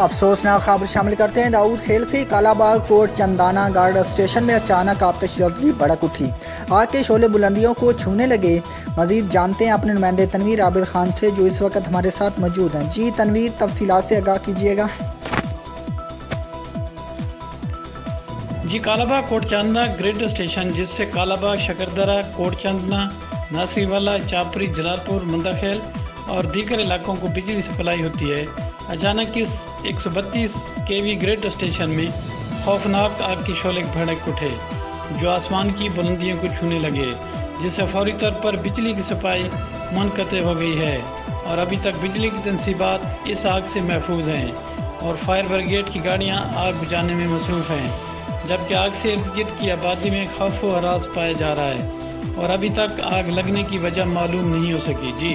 अफसोसनाक खबर शामिल करते हैं। दाऊद खेलफी कालाबाग कोट चंदाना गार्ड स्टेशन में अचानक आतिश जल्दी भड़क उठी, आग के शोले बुलंदियों को छूने लगे। मजीद जानते हैं अपने नुमाइंदे तनवीर आबिद खान से जो इस वक्त हमारे साथ मौजूद हैं। जी तनवीर, तफसीलात से आगाह कीजिएगा। जी, कालाबाग कोटचंदना ग्रिड स्टेशन, जिससे कालाबाग, शकरदरा, कोटचंदना, नासरीवाला, चापरी, जलालपुर, मंदाखेल और दीगर इलाकों को बिजली सप्लाई होती है, अचानक इस 132 केवी ग्रिड स्टेशन में खौफनाक आग के शोले भड़क उठे जो आसमान की बुलंदियों को छूने लगे, जिससे फौरी तौर पर बिजली की सप्लाई मुनक़ते हो गई है और अभी तक बिजली की तनसीबात इस आग से महफूज हैं और फायर ब्रिगेड की गाड़ियां आग बुझाने में मसरूफ़ हैं, जबकि आग से इर्द गिर्द की आबादी में खौफ व हरास पाया जा रहा है और अभी तक आग लगने की वजह मालूम नहीं हो सकी। जी।